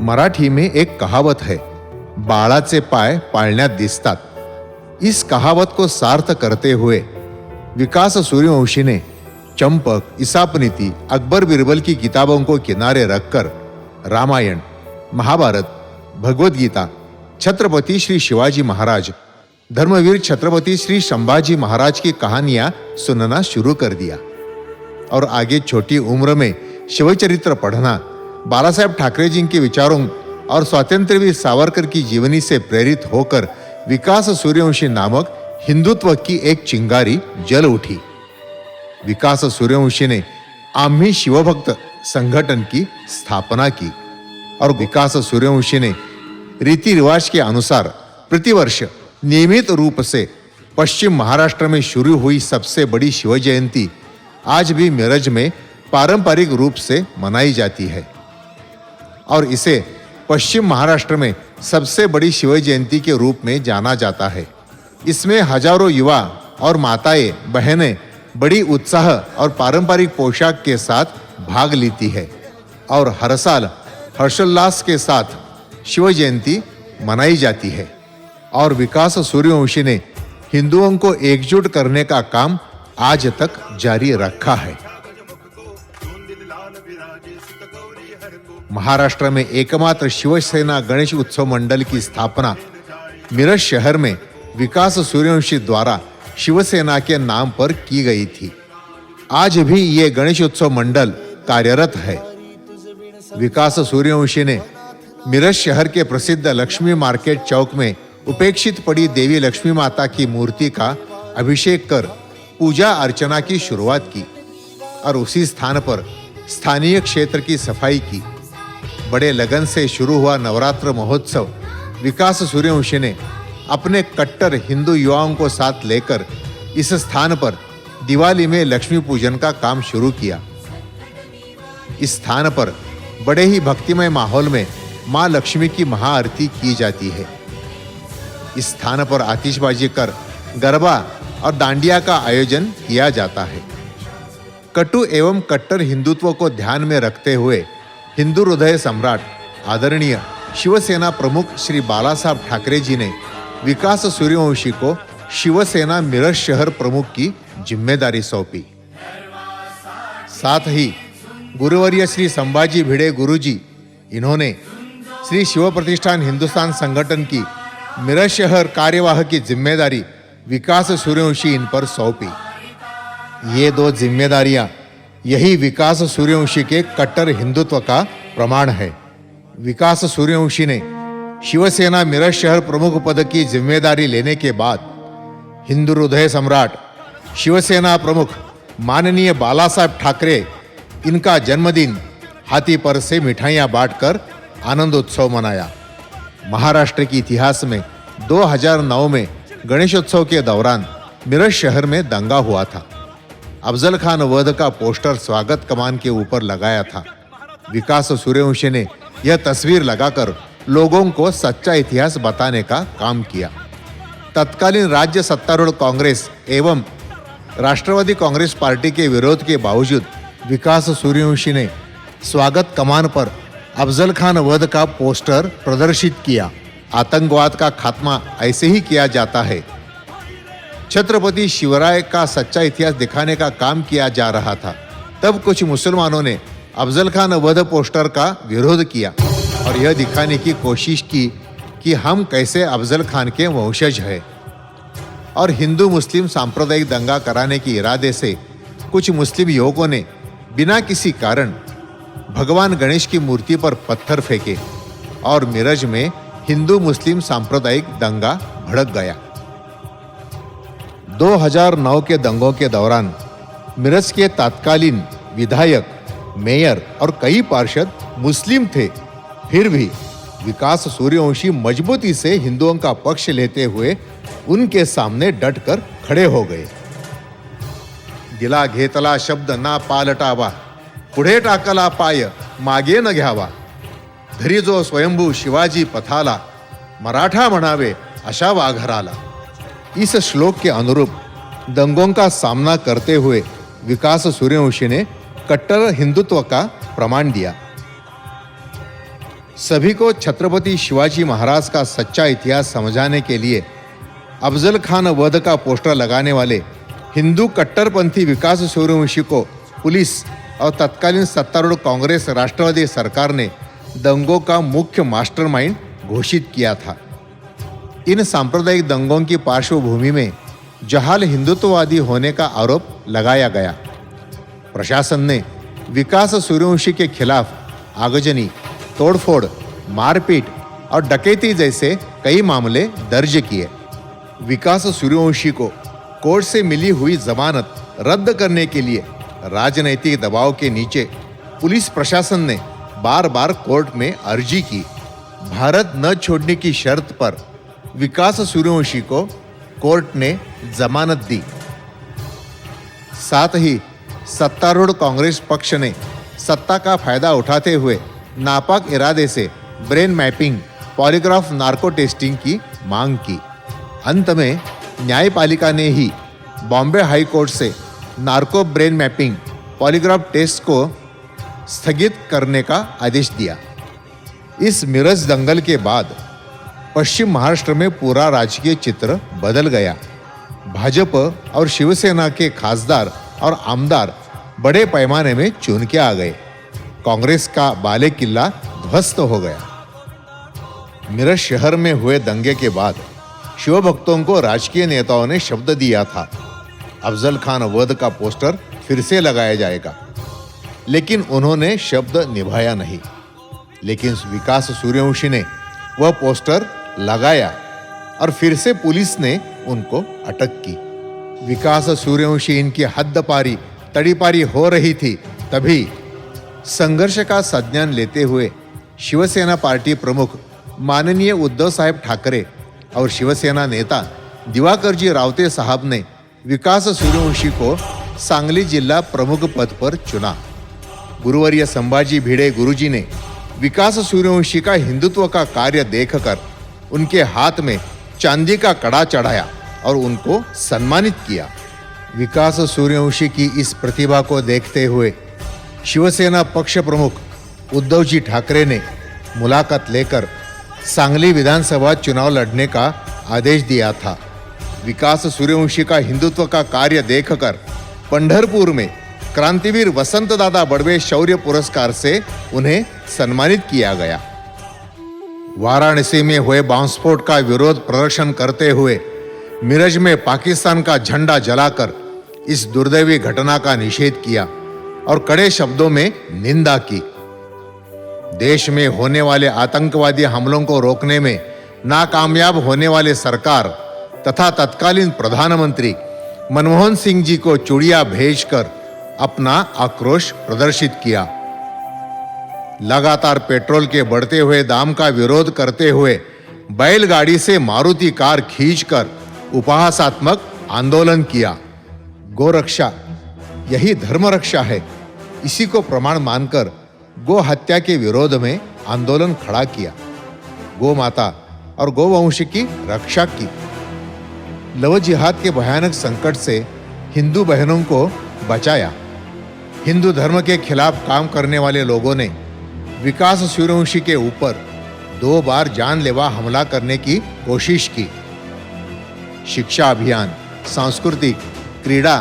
मराठी में एक कहावत है, बाळाचे पाय पाळण्यात दिसतात। इस कहावत को सार्थ करते हुए विकास सूर्यवंशी ने चंपक, ईसापनीति, अकबर बिरबल की किताबों को किनारे रखकर रामायण, महाभारत, भगवत गीता, छत्रपति श्री शिवाजी महाराज, धर्मवीर छत्रपति श्री संभाजी महाराज की कहानियां सुनना शुरू कर दिया। और आगे छोटी उम्र में शिवचरित्र पढ़ना, बाला साहेब ठाकरे जी के विचारों और स्वातंत्र्यवीर सावरकर की जीवनी से प्रेरित होकर विकास सूर्यवंशी नामक हिंदुत्व की एक चिंगारी जल उठी। विकास सूर्यवंशी ने आम्ही शिवभक्त संगठन की स्थापना की और विकास सूर्यवंशी ने रीति रिवाज के अनुसार प्रतिवर्ष नियमित रूप से पश्चिम महाराष्ट्र में शुरू हुई सबसे बड़ी शिव जयंती आज भी मिरज में पारंपरिक रूप से मनाई जाती है और इसे पश्चिम महाराष्ट्र में सबसे बड़ी शिव जयंती के रूप में जाना जाता है। इसमें हजारों युवा और माताएं बहनें बड़ी उत्साह और पारंपरिक पोशाक के साथ भाग लेती है और हर साल हर्षोल्लास के साथ शिव जयंती मनाई जाती है। और विकास सूर्यवंशी ने हिंदुओं को एकजुट करने का काम आज तक जारी रखा है। महाराष्ट्र में एकमात्र शिवसेना गणेश उत्सव मंडल की स्थापना मिरज शहर में विकास सूर्यवंशी द्वारा शिवसेना के नाम पर की गई थी। आज भी ये गणेश उत्सव मंडल कार्यरत है। विकास सूर्यवंशी ने मिरज शहर के प्रसिद्ध लक्ष्मी मार्केट चौक में उपेक्षित पड़ी देवी लक्ष्मी माता की मूर्ति का अभिषेक कर पूजा अर्चना की शुरुआत की और उसी स्थान पर स्थानीय क्षेत्र की सफाई की। बड़े लगन से शुरू हुआ नवरात्र महोत्सव विकास सूर्यवंशी ने अपने कट्टर हिंदू युवाओं को साथ लेकर इस स्थान पर दिवाली में लक्ष्मी पूजन का काम शुरू किया। इस स्थान पर बड़े ही भक्तिमय माहौल में मां लक्ष्मी की महाआरती की जाती है। इस स्थान पर आतिशबाजी कर गरबा और डांडिया का आयोजन किया जाता है। कटु एवं कट्टर हिंदुत्व को ध्यान में रखते हुए हिंदू हृदय सम्राट आदरणीय शिवसेना प्रमुख श्री बाला साहब ठाकरे जी ने विकास सूर्यवंशी को शिवसेना मिरज शहर प्रमुख की जिम्मेदारी सौंपी। साथ ही गुरुवर्य श्री संभाजी भिड़े गुरुजी इन्होंने श्री शिव प्रतिष्ठान हिंदुस्तान संगठन की मिरज शहर कार्यवाह की जिम्मेदारी विकास सूर्यवंशी इन पर सौंपी। ये दो जिम्मेदारियां यही विकास सूर्यवंशी के कट्टर हिंदुत्व का प्रमाण है। विकास सूर्यवंशी ने शिवसेना मिरज शहर प्रमुख पद की जिम्मेदारी लेने के बाद हिंदू हृदय सम्राट शिवसेना प्रमुख माननीय बाला साहब ठाकरे इनका जन्मदिन हाथी पर से मिठाइयां बांटकर आनंदोत्सव मनाया। महाराष्ट्र के इतिहास में 2009 में गणेशोत्सव के दौरान मिरज शहर में दंगा हुआ था। अफजल खान वध का पोस्टर स्वागत कमान के ऊपर लगाया था। विकास सूर्यवंशी ने यह तस्वीर लगाकर लोगों को सच्चा इतिहास बताने का काम किया। तत्कालीन राज्य सत्तारूढ़ कांग्रेस एवं राष्ट्रवादी कांग्रेस पार्टी के विरोध के बावजूद विकास सूर्यवंशी ने स्वागत कमान पर अफजल खान वध का पोस्टर प्रदर्शित किया। आतंकवाद का खात्मा ऐसे ही किया जाता है। छत्रपति शिवराय का सच्चा इतिहास दिखाने का काम किया जा रहा था। तब कुछ मुसलमानों ने अफजल खान वध पोस्टर का विरोध किया और यह दिखाने की कोशिश की कि हम कैसे अफजल खान के वंशज हैं। और हिंदू मुस्लिम सांप्रदायिक दंगा कराने के इरादे से कुछ मुस्लिम युवकों ने बिना किसी कारण भगवान गणेश की मूर्ति पर पत्थर फेंके और मिरज में हिंदू मुस्लिम सांप्रदायिक दंगा भड़क गया। 2009 के दंगों के दौरान मिरज के तत्कालीन विधायक, मेयर और कई पार्षद मुस्लिम थे। फिर भी विकास सूर्यवंशी मजबूती से हिंदुओं का पक्ष लेते हुए उनके सामने डटकर खड़े हो गए। दिला घेतला शब्द ना पालटावा, पुढे टाकला पाय मागे न घ्यावा, धरी जो स्वयंभू शिवाजी पथाला, मराठा म्हणावे अशा वाघराला। इस श्लोक के अनुरूप दंगों का सामना करते हुए विकास सूर्यवंशी ने कट्टर हिंदुत्व का प्रमाण दिया। सभी को छत्रपति शिवाजी महाराज का सच्चा इतिहास समझाने के लिए अफजल खान वध का पोस्टर लगाने वाले हिंदू कट्टरपंथी विकास सूर्यवंशी को पुलिस और तत्कालीन सत्तारूढ़ कांग्रेस राष्ट्रवादी सरकार ने दंगों का मुख्य मास्टरमाइंड घोषित किया था। इन सांप्रदायिक दंगों की पार्श्वभूमि में जहाल हिंदुत्ववादी होने का आरोप लगाया गया। प्रशासन ने विकास सूर्यवंशी के खिलाफ आगजनी, तोड़फोड़, मारपीट और डकैती जैसे कई मामले दर्ज किए। विकास सूर्यवंशी को कोर्ट से मिली हुई जमानत रद्द करने के लिए राजनैतिक दबाव के नीचे पुलिस प्रशासन ने बार बार कोर्ट में अर्जी की। भारत न छोड़ने की शर्त पर विकास सूर्यवंशी को कोर्ट ने जमानत दी। साथ ही सत्तारूढ़ कांग्रेस पक्ष ने सत्ता का फायदा उठाते हुए नापाक इरादे से brain mapping, polygraph narco testing की मांग की। अंत में न्यायपालिका ने ही बॉम्बे हाई कोर्ट से narco brain mapping, polygraph test को स्थगित करने का आदेश दिया। इस मिरज दंगल के बाद पश्चिम महाराष्ट्र में पूरा राजकीय चित्र बदल गया। भाजपा और शिवसेना के खासदार और आमदार बड़े पैमाने में चुन के आ गए। कांग्रेस का बाले किल्ला ध्वस्त हो गया। मिरज शहर में हुए दंगे के बाद शिव भक्तों को राजकीय नेताओं ने शब्द दिया था, अफजल खान वध का पोस्टर फिर से लगाया जाएगा, लेकिन उन्होंने शब्द निभाया नहीं। लेकिन विकास सूर्यवंशी ने वह पोस्टर लगाया और फिर से पुलिस ने उनको अटक की। विकास सूर्यवंशी इनकी हद्दपारी तड़ीपारी हो रही थी, तभी संघर्ष का संज्ञान लेते हुए शिवसेना पार्टी प्रमुख माननीय उद्धव साहेब ठाकरे और शिवसेना नेता दिवाकरजी रावते साहब ने विकास सूर्यवंशी को सांगली जिला प्रमुख पद पर चुना। गुरुवर्य संभाजी भिड़े गुरुजी ने विकास सूर्यवंशी का हिंदुत्व का कार्य देखकर उनके हाथ में चांदी का कड़ा चढ़ाया और उनको सम्मानित किया। विकास सूर्यवंशी की इस प्रतिभा को देखते हुए शिवसेना पक्ष प्रमुख उद्धव जी ठाकरे ने मुलाकात लेकर सांगली विधानसभा चुनाव लड़ने का आदेश दिया था। विकास सूर्यवंशी का हिंदुत्व का कार्य देखकर पंढरपुर में क्रांतिवीर वसंत दादा बड़वे शौर्य पुरस्कार से उन्हें सम्मानित किया गया। वाराणसी में हुए बॉम्बस्फोट का विरोध प्रदर्शन करते हुए मिरज में पाकिस्तान का झंडा जलाकर इस दुर्दैवी घटना का निषेध किया और कड़े शब्दों में निंदा की। देश में होने वाले आतंकवादी हमलों को रोकने में नाकामयाब होने वाले सरकार तथा तत्कालीन प्रधानमंत्री मनमोहन सिंह जी को चूड़ियां भेजकर अपना आक्रोश प्रदर्शित किया। लगातार पेट्रोल के बढ़ते हुए दाम का विरोध करते हुए बैलगाड़ी से मारुति कार खींचकर उपहासात्मक आंदोलन किया। गोरक्षा यही धर्म रक्षा है, इसी को प्रमाण मानकर गो हत्या के विरोध में आंदोलन खड़ा किया। गो माता और गोवंश की रक्षा की। लव जिहाद के भयानक संकट से हिंदू बहनों को बचाया। हिंदू धर्म के खिलाफ काम करने वाले लोगों ने विकास सूर्यवंशी के ऊपर 2 बार जानलेवा हमला करने की कोशिश की। शिक्षा अभियान, सांस्कृतिक, क्रीड़ा,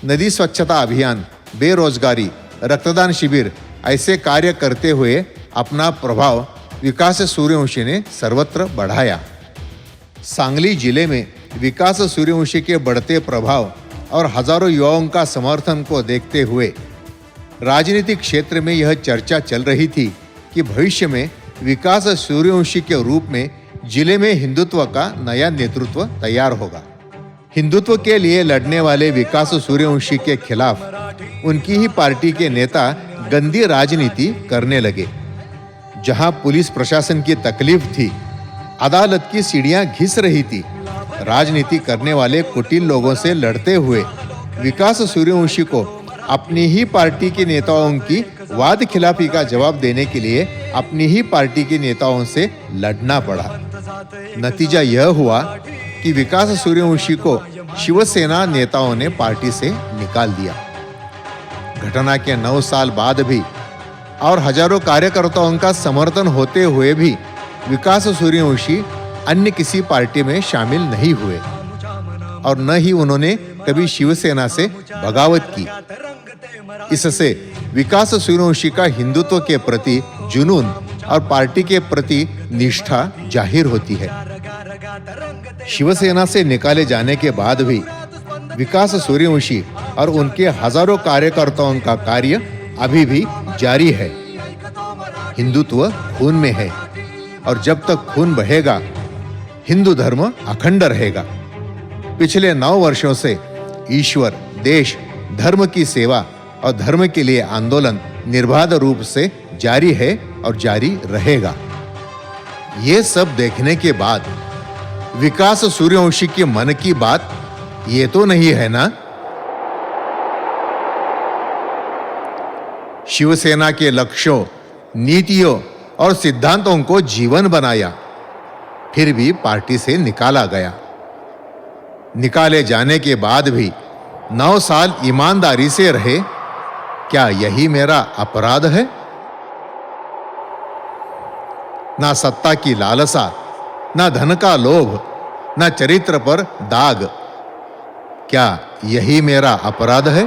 नदी स्वच्छता अभियान, बेरोजगारी, रक्तदान शिविर ऐसे कार्य करते हुए अपना प्रभाव विकास सूर्यवंशी ने सर्वत्र बढ़ाया। सांगली जिले में विकास सूर्यवंशी के बढ़ते प्रभाव और हजारों युवाओं का समर्थन को देखते हुए राजनीतिक क्षेत्र में यह चर्चा चल रही थी कि भविष्य में विकास सूर्यवंशी के रूप में जिले में हिंदुत्व का नया नेतृत्व तैयार होगा। हिंदुत्व के लिए लड़ने वाले विकास सूर्यवंशी के खिलाफ उनकी ही पार्टी के नेता गंदी राजनीति करने लगे। जहां पुलिस प्रशासन की तकलीफ थी, अदालत की सीढ़ियां घिस रही थी, राजनीति करने वाले कुटिल लोगों से लड़ते हुए विकास सूर्यवंशी को अपनी ही पार्टी के नेताओं की वाद खिलाफी का जवाब देने के लिए अपनी ही पार्टी के नेताओं से लड़ना पड़ा। नतीजा यह हुआ कि विकास सूर्यवंशी को शिवसेना नेताओं ने पार्टी से निकाल दिया। घटना के 9 साल बाद भी और हजारों कार्यकर्ताओं का समर्थन होते हुए भी विकास सूर्यवंशी अन्य किसी पार्टी में शामिल नहीं हुए और न ही उन्होंने कभी शिवसेना से बगावत की। इससे विकास सूर्यवंशी का हिंदुत्व के प्रति जुनून और पार्टी के प्रति निष्ठा जाहिर होती है। शिवसेना से निकाले जाने के बाद भी विकास सूर्यवंशी और उनके हजारों कार्यकर्ताओं का कार्य अभी भी जारी है। हिंदुत्व खून में है और जब तक खून बहेगा हिंदू धर्म अखंड रहेगा। पिछले 9 वर्षों से ईश्वर, देश, धर्म की सेवा और धर्म के लिए आंदोलन निर्बाध रूप से जारी है और जारी रहेगा। ये सब देखने के बाद विकास सूर्यवंशी के मन की बात ये तो नहीं है ना? शिवसेना के लक्ष्यों, नीतियों और सिद्धांतों को जीवन बनाया, फिर भी पार्टी से निकाला गया। निकाले जाने के बाद भी 9 साल ईमानदारी से रहे, क्या यही मेरा अपराध है? ना सत्ता की लालसा, ना धन का लोभ, ना चरित्र पर दाग, क्या यही मेरा अपराध है?